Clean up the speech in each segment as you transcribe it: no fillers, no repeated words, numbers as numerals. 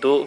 2,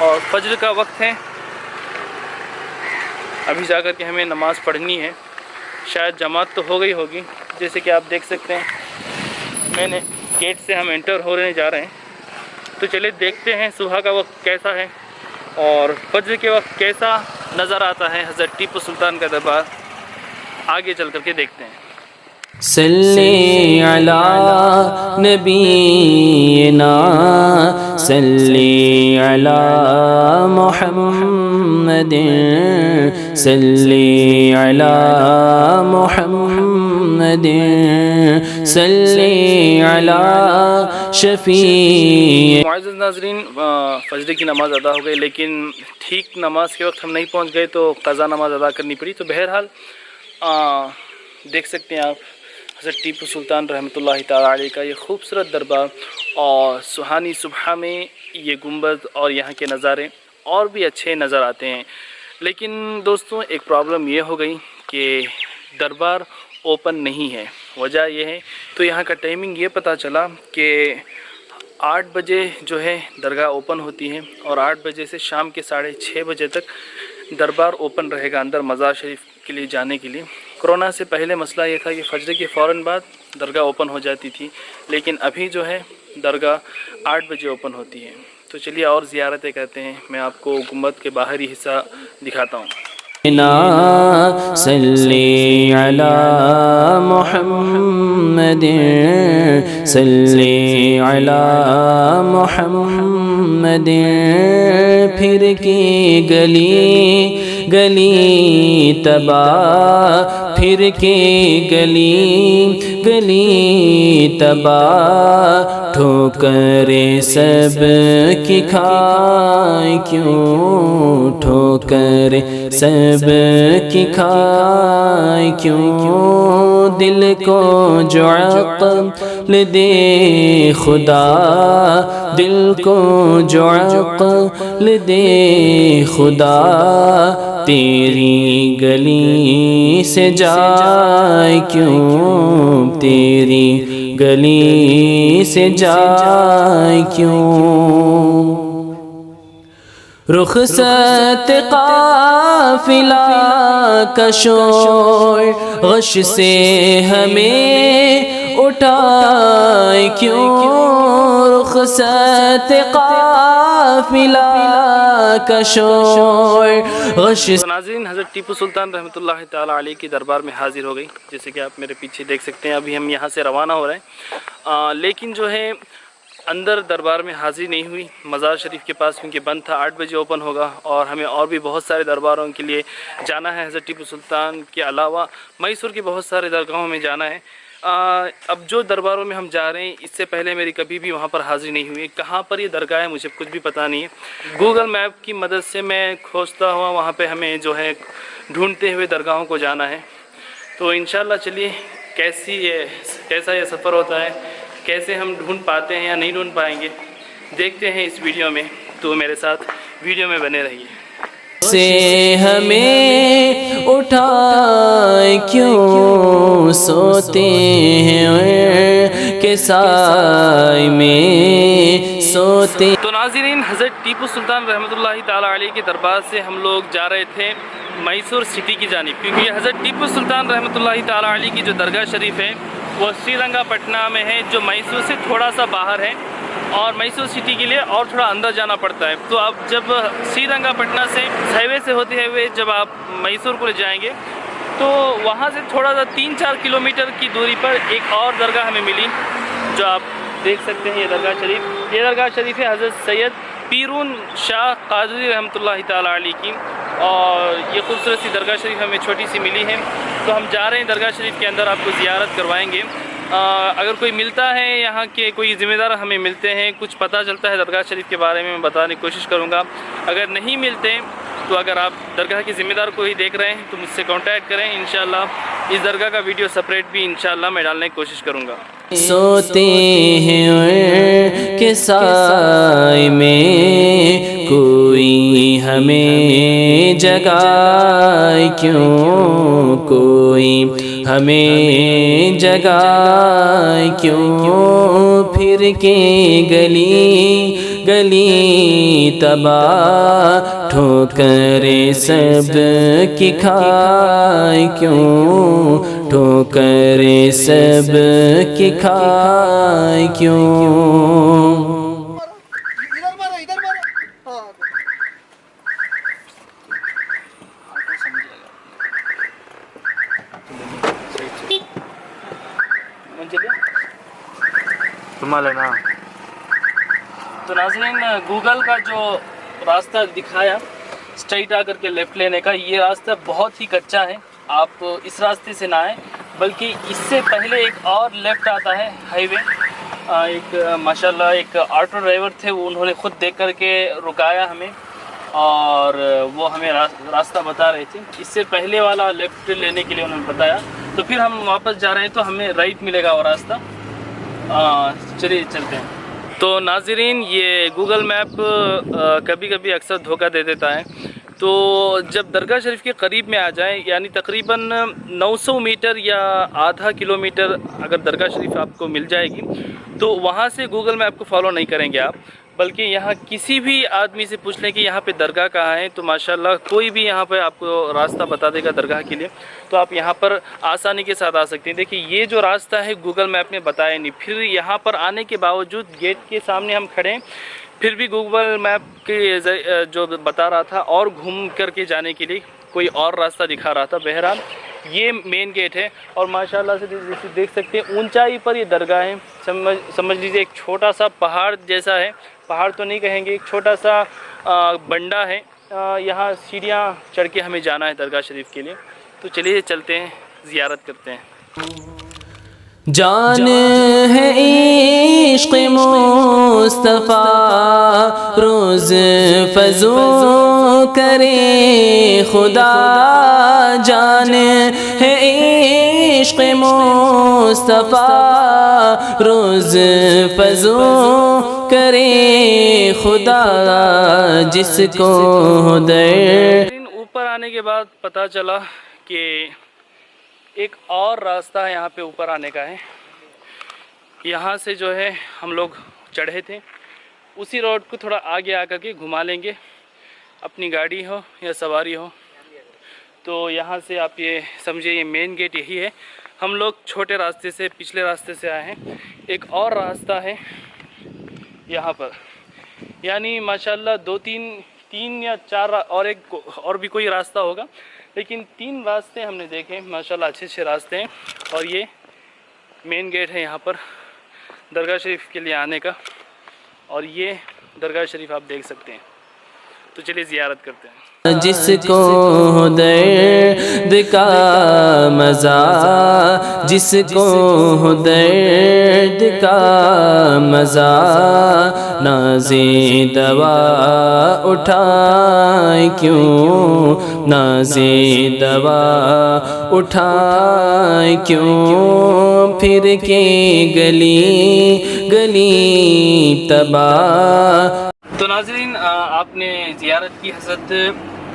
اور فجر کا وقت ہے، ابھی جا کر کے ہمیں نماز پڑھنی ہے، شاید جماعت تو ہو گئی ہوگی، جیسے کہ آپ دیکھ سکتے ہیں میں نے گیٹ سے ہم انٹر ہونے جا رہے ہیں۔ تو چلے دیکھتے ہیں صبح کا وقت کیسا ہے اور فجر کے وقت کیسا نظر آتا ہے حضرت ٹیپو سلطان کا دربار، آگے چل کر کے دیکھتے ہیں۔ صلی علی نبینا صلی علی محمد صلی علی محمد صلی علی شفیع۔ معزز ناظرین، فجر کی نماز ادا ہو گئی، لیکن ٹھیک نماز کے وقت ہم نہیں پہنچ گئے تو قضا نماز ادا کرنی پڑی۔ تو بہرحال دیکھ سکتے ہیں آپ حضرت ٹیپو سلطان رحمۃ اللہ تعالیٰ علیہ کا یہ خوبصورت دربار، اور سہانی صبح میں یہ گنبد اور یہاں کے نظارے اور بھی اچھے نظر آتے ہیں۔ لیکن دوستوں ایک پرابلم یہ ہو گئی کہ دربار اوپن نہیں ہے۔ وجہ یہ ہے، تو یہاں کا ٹائمنگ یہ پتہ چلا کہ 8 بجے جو ہے درگاہ اوپن ہوتی ہے، اور 8 بجے سے شام کے 6:30 بجے تک دربار اوپن رہے گا اندر مزار شریف کے لیے جانے کے لیے۔ کرونا سے پہلے مسئلہ یہ تھا کہ فجر کے فوراً بعد درگاہ اوپن ہو جاتی تھی، لیکن ابھی جو ہے درگاہ 8 بجے اوپن ہوتی ہے۔ تو چلیے اور زیارتیں کرتے ہیں، میں آپ کو گنبد کے باہری حصہ دکھاتا ہوں۔ صلی علی محمد صلی علی محمد، پھر کی گلی گلی تباہ، پھر کی گلی گلی تباہ، ٹھوکریں سب کی کھائے کیوں، ٹھوکریں سب کی کھائے کیوں، دل کو جو عقل دے خدا، دل کو جو عقل دے خدا، تیری گلی سے جائے کیوں، تیری گلی سے جائے کیوں، رخصت قافلہ کا شور غش سے ہمیں اٹھائے کیوں، رخصت قافلہ کا شور غش۔ ناظرین، حضرت ٹیپو سلطان رحمۃ اللہ تعالیٰ علیہ کی دربار میں حاضر ہو گئی، جیسے کہ آپ میرے پیچھے دیکھ سکتے ہیں۔ ابھی ہم یہاں سے روانہ ہو رہے ہیں، لیکن جو ہے اندر دربار میں حاضری نہیں ہوئی مزار شریف کے پاس، کیونکہ بند تھا۔ 8 بجے اوپن ہوگا، اور ہمیں اور بھی بہت سارے درباروں کے لیے جانا ہے۔ حضرت ٹیپو سلطان کے علاوہ میسور کے بہت سارے درگاہوں میں جانا ہے۔ اب جو درباروں میں ہم جا رہے ہیں، اس سے پہلے میری کبھی بھی وہاں پر حاضری نہیں ہوئی۔ کہاں پر یہ درگاہ ہے مجھے کچھ بھی پتہ نہیں ہے۔ گوگل میپ کی مدد سے میں کھوجتا ہوا وہاں پہ ہمیں جو ہے ڈھونڈتے ہوئے درگاہوں کو جانا ہے۔ تو انشاءاللہ چلیے کیسا یہ سفر ہوتا ہے، کیسے ہم ڈھونڈ پاتے ہیں یا نہیں ڈھونڈ پائیں گے، دیکھتے ہیں اس ویڈیو میں۔ تو میرے ساتھ ویڈیو میں بنے رہیے۔ سے ہمیں اٹھائے کیوں، سوتے ہیں کہ سائے میں سوتے۔ تو ناظرین، حضرت ٹیپو سلطان رحمۃ اللہ تعالیٰ علیہ کے دربار سے ہم لوگ جا رہے تھے میسور سٹی کی جانب، کیونکہ یہ حضرت ٹیپو سلطان رحمۃ اللہ تعالیٰ علیہ کی جو درگاہ شریف ہے وہ سری رنگا پٹنہ میں ہے، جو میسور سے تھوڑا سا باہر ہے، اور میسور سٹی کے لیے اور تھوڑا اندر جانا پڑتا ہے۔ تو آپ جب سری رنگا پٹنہ سے ہائی وے سے ہوتے ہوئے جب آپ میسور کو جائیں گے، تو وہاں سے تھوڑا سا 3-4 کلومیٹر کی دوری پر ایک اور درگاہ ہمیں ملی، جو آپ دیکھ سکتے ہیں۔ یہ درگاہ شریف ہے حضرت سید پیرون شاہ قادری رحمۃ اللہ تعالیٰ علیہ کی، اور یہ خوبصورت سی درگاہ شریف ہمیں چھوٹی سی ملی ہے۔ تو ہم جا رہے ہیں درگاہ شریف کے اندر، آپ کو زیارت کروائیں گے۔ اگر کوئی ملتا ہے یہاں کے کوئی ذمہ دار ہمیں ملتے ہیں، کچھ پتہ چلتا ہے درگاہ شریف کے بارے میں بتانے کی کوشش کروں گا۔ اگر نہیں ملتے تو اگر آپ درگاہ کے ذمہ دار کو ہی دیکھ رہے ہیں تو مجھ سے کانٹیکٹ کریں، انشاءاللہ اس درگاہ کا ویڈیو سپریٹ بھی انشاءاللہ میں ڈالنے کی کوشش کروں گا۔ سوتے ہیں کہ سائے میں کوئی ہمیں جگائے کیوں، کوئی ہمیں جگائے کیوں، پھر کے گلی گلی تباہ ٹھوکریں سب کی کھائے کیوں، ٹھوکریں سب کی کھائے کیوں۔ تو ناظرین، گوگل کا جو راستہ دکھایا اسٹریٹ آ کر کے لیفٹ لینے کا، یہ راستہ بہت ہی کچا ہے، آپ اس راستے سے نہ آئیں، بلکہ اس سے پہلے ایک اور لیفٹ آتا ہے ہائی وے۔ ایک ماشاءاللہ ایک آٹو ڈرائیور تھے، وہ انہوں نے خود دیکھ کر کے رکایا ہمیں اور وہ ہمیں راستہ بتا رہے تھے۔ اس سے پہلے والا لیفٹ لینے کے لیے انہوں نے بتایا، تو پھر ہم واپس جا رہے ہیں تو ہمیں رائٹ ملے گا وہ راستہ۔ چلیے چلتے ہیں۔ تو ناظرین، یہ گوگل میپ کبھی کبھی اکثر دھوکہ دے دیتا ہے، تو جب درگاہ شریف کے قریب میں آ جائیں، یعنی تقریباً 900 میٹر یا آدھا کلومیٹر اگر درگاہ شریف آپ کو مل جائے گی، تو وہاں سے گوگل میپ کو فالو نہیں کریں گے آپ، بلکہ یہاں کسی بھی آدمی سے پوچھ لیں کہ یہاں پہ درگاہ کہاں ہے، تو ماشاءاللہ کوئی بھی یہاں پہ آپ کو راستہ بتا دے گا درگاہ کے لیے، تو آپ یہاں پر آسانی کے ساتھ آ سکتے ہیں۔ دیکھیے یہ جو راستہ ہے گوگل میپ نے بتایا نہیں، پھر یہاں پر آنے کے باوجود گیٹ کے سامنے ہم کھڑے ہیں، پھر بھی گوگل میپ کے جو بتا رہا تھا اور گھوم کر کے جانے کے لیے کوئی اور راستہ دکھا رہا تھا۔ بہرحال یہ مین گیٹ ہے اور ماشاءاللہ سے دیکھ سکتے ہیں اونچائی پر یہ درگاہ ہے، سمجھ لیجیے ایک چھوٹا سا پہاڑ جیسا ہے، پہاڑ تو نہیں کہیں گے، ایک چھوٹا سا بنڈا ہے، یہاں سیڑھیاں چڑھ کے ہمیں جانا ہے درگاہ شریف کے لیے، تو چلیے چلتے ہیں، زیارت کرتے ہیں۔ جان ہے عشق مصطفیٰ روز فزوں کرے خدا، جان ہے عشق مصطفیٰ روز فزوں کرے خدا، جس کو در۔ اوپر آنے کے بعد پتہ چلا کہ ایک اور راستہ ہے یہاں پہ اوپر آنے کا ہے، یہاں سے جو ہے ہم لوگ چڑھے تھے، اسی روڈ کو تھوڑا آگے آ کر کے گھما لیں گے، اپنی گاڑی ہو یا سواری ہو، تو یہاں سے آپ یہ سمجھے یہ مین گیٹ یہی ہے۔ ہم لوگ چھوٹے راستے سے، پچھلے راستے سے آئے ہیں، ایک اور راستہ ہے یہاں پر، یعنی ماشاءاللہ تین یا چار اور بھی کوئی راستہ ہوگا، لیکن 3 راستے ہم نے دیکھے ماشاءاللہ، اچھے راستے ہیں، اور یہ مین گیٹ ہے یہاں پر درگاہ شریف کے لیے آنے کا، اور یہ درگاہ شریف آپ دیکھ سکتے ہیں، تو چلیے زیارت کرتے ہیں۔ جس کو درد کا مزہ، جس کو درد کا مزہ، نازِ دوا اٹھائے کیوں، نازِ دوا اٹھائے کیوں، پھر کے گلی گلی تباہ۔ تو ناظرین، آپ نے زیارت کی حضرت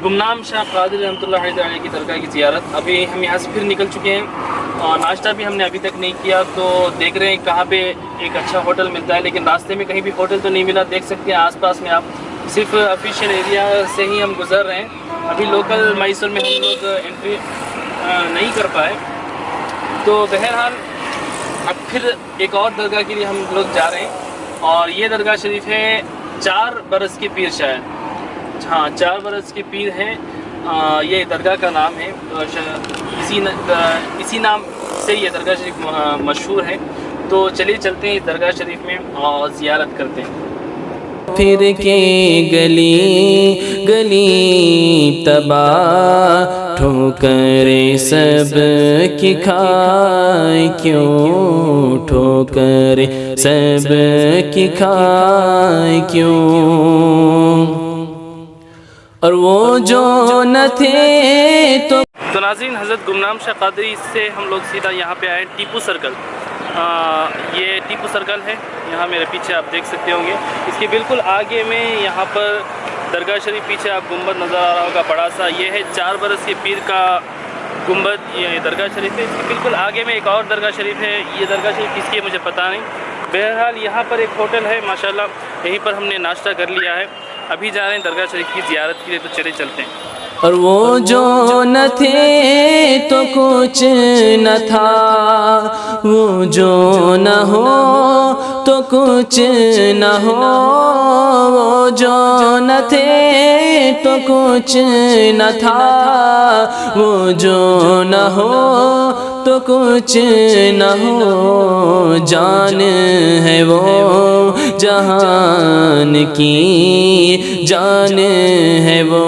گمنام شاہ قادری رحمۃ اللہ علیہ کی درگاہ کی زیارت۔ ابھی ہم یہاں سے پھر نکل چکے ہیں اور ناشتہ بھی ہم نے ابھی تک نہیں کیا، تو دیکھ رہے ہیں کہاں پہ ایک اچھا ہوٹل ملتا ہے، لیکن راستے میں کہیں بھی ہوٹل تو نہیں ملا۔ دیکھ سکتے ہیں آس پاس میں آپ، صرف آفیشیل ایریا سے ہی ہم گزر رہے ہیں، ابھی لوکل میسور میں ہم لوگ انٹری نہیں کر پائے۔ تو بہرحال اب پھر ایک اور درگاہ کے لیے ہم لوگ جا رہے ہیں، اور یہ درگاہ شریف ہے 4 برس کے پیر، شاید ہاں 4 برس کے پیر ہیں، یہ درگاہ کا نام ہے، اسی نام سے یہ درگاہ شریف مشہور ہے۔ تو چلیے چلتے ہیں درگاہ شریف میں اور زیارت کرتے ہیں۔ پھر کے گلی گلی تباہ، ٹھوکریں سب کی کھائے کیوں، ٹھوکریں سب کی کھائے کیوں، اور وہ جو نہ تھے تو ناظرین، حضرت گمنام شاہ قادری سے ہم لوگ سیدھا یہاں پہ آئے، ٹیپو سرکل۔ یہ ٹیپو سرکل ہے، یہاں میرے پیچھے آپ دیکھ سکتے ہوں گے، اس کے بالکل آگے میں یہاں پر درگاہ شریف پیچھے آپ گنبد نظر آ رہا ہوگا بڑا سا، یہ ہے 4 برس کے پیر کا گنبد، یہ درگاہ شریف ہے۔ اس کے بالکل آگے میں ایک اور درگاہ شریف ہے، یہ درگاہ شریف کس کی ہے مجھے پتہ نہیں۔ بہرحال یہاں پر ایک ہوٹل ہے ماشاءاللہ، یہیں پر ہم نے ناشتہ کر لیا ہے، ابھی جا رہے ہیں درگاہ شریف کی زیارت کے لیے، تو چلے چلتے ہیں۔ اور وہ جو نہ تھے تو کچھ نہ تھا، وہ جو نہ ہو تو کچھ نہ ہو، وہ جو نہ تھے تو کچھ نہ تھا، وہ جو نہ ہو تو کچھ نہ ہو، جان ہے وہ جہان کی، جان ہے وہ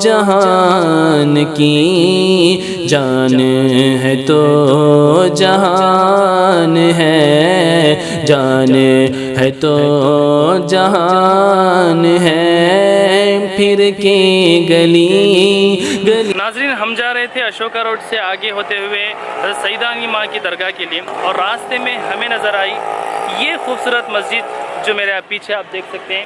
جہان کی، جان ہے تو جہان ہے، جان ہے تو جہان ہے، پھر کے گلی گلی۔ ناظرین ہم جا رہے تھے اشوکا روڈ سے آگے ہوتے ہوئے حضرت سیدانی ماں کی درگاہ کے لیے، اور راستے میں ہمیں نظر آئی یہ خوبصورت مسجد جو میرے پیچھے آپ دیکھ سکتے ہیں۔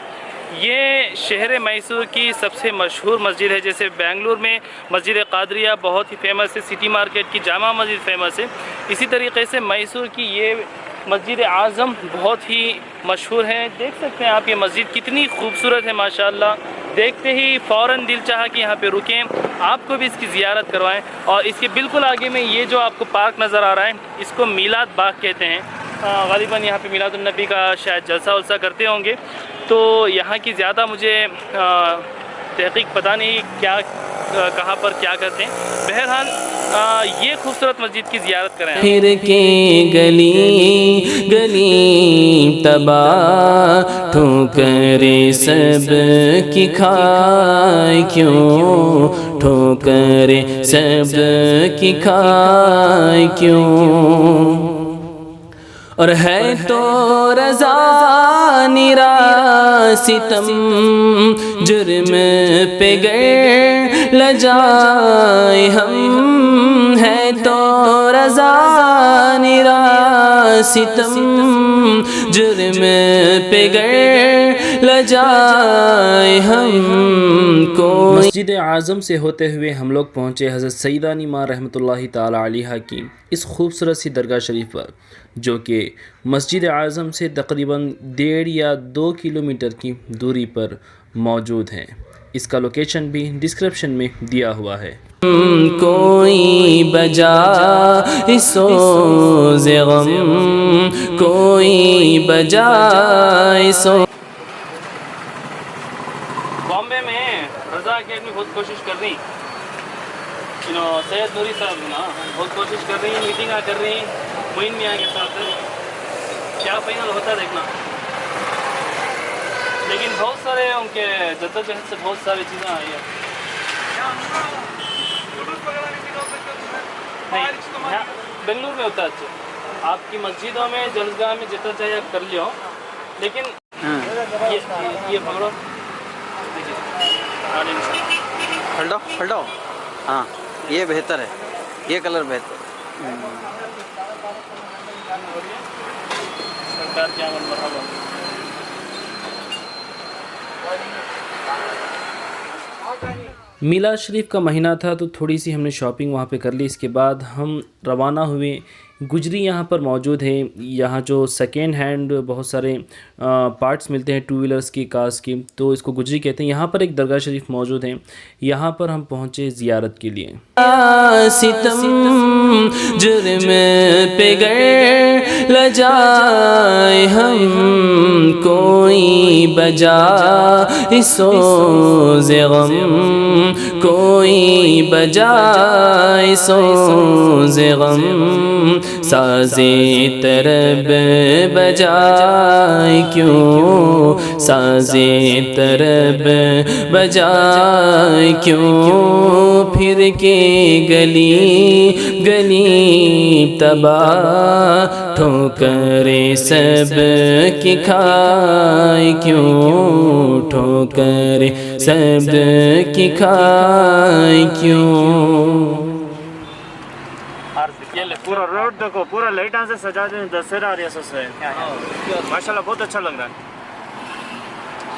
یہ شہر میسور کی سب سے مشہور مسجد ہے، جیسے بنگلور میں مسجد قادریہ بہت ہی فیمس ہے، سٹی مارکیٹ کی جامع مسجد فیمس ہے، اسی طریقے سے میسور کی یہ مسجد اعظم بہت ہی مشہور ہے۔ دیکھ سکتے ہیں آپ یہ مسجد کتنی خوبصورت ہے ماشاءاللہ، دیکھتے ہی فوراً دل چاہا کہ یہاں پہ رکیں، آپ کو بھی اس کی زیارت کروائیں۔ اور اس کے بالکل آگے میں یہ جو آپ کو پارک نظر آ رہا ہے، اس کو میلاد باغ کہتے ہیں، غالباً یہاں پہ میلاد النبی کا شاید جلسہ ولسہ کرتے ہوں گے، تو یہاں کی زیادہ مجھے تحقیق پتہ نہیں کیا کہاں پر کیا کرتے ہیں۔ بہرحال یہ خوبصورت مسجد کی زیارت کریں۔ پھر کے گلی گلی تباہ ٹھوکریں سب کی کھائے کیوں، ٹھوکریں سب کی کھائے کیوں، اور ہے تو رضا نرا ستم، جرم پہ گر لجائے ہم، ہے تو رضا نرا ستم، جرم پہ گر لجائے ہم کوئی۔ مسجد اعظم سے ہوتے ہوئے ہم لوگ پہنچے حضرت سیدانی ماں رحمۃ اللہ تعالی علیہا کی اس خوبصورت سی درگاہ شریف پر، جو کہ مسجد اعظم سے تقریباً 1.5 یا 2 کلومیٹر کی دوری پر موجود ہے۔ اس کا لوکیشن بھی ڈسکرپشن میں دیا ہوا ہے۔ کوئی بجا سوز غم، کوئی بجا سو۔ بامبے میں رضا اکیڈمی بہت کوشش کر رہی، سید نوری صاحب نا بہت کوشش کر رہی ہیں، میٹنگاں کر رہی ہیں معین میاں کے ساتھ، کیا فائنل ہوتا ہے دیکھنا، لیکن بہت سارے ان کے جدوجہد سے بہت ساری چیزیں آئی ہیں۔ نہیں بنگلور میں ہوتا ہے، اچھا آپ کی مسجدوں میں جلسگاہ میں جتنا چاہیے آپ کر لیو، لیکن یہ پکڑو پلٹو پلٹو، ہاں یہ بہتر ہے، یہ کلر بہتر ہے۔ سرکار کی آمد مرحبا۔ میلاد شریف کا مہینہ تھا تو تھوڑی سی ہم نے شاپنگ وہاں پہ کر لی، اس کے بعد ہم روانہ ہوئے۔ گجری یہاں پر موجود ہے، یہاں جو سیکنڈ ہینڈ بہت سارے پارٹس ملتے ہیں 2 ویلرز کی، کارز کی، تو اس کو گجری کہتے ہیں۔ یہاں پر ایک درگاہ شریف موجود ہے، یہاں پر ہم پہنچے زیارت کے لیے۔ ستم جرم پہ گر لجائے ہم، کوئی بجا سوز غم، کوئی بجا سوز غم، سازے طرب بجائے کیوں، سازے طرب بجائے کیوں، پھر کے گلی گلی تباہ ٹھوکریں سب کی کھائے کیوں، ٹھوکریں سب کی کھائے کیوں۔ پورا روڈ دیکھو، پورا لائٹاں سے سجا دیں، دسہرا ریاست سے ماشاءاللہ بہت اچھا لگ رہا ہے۔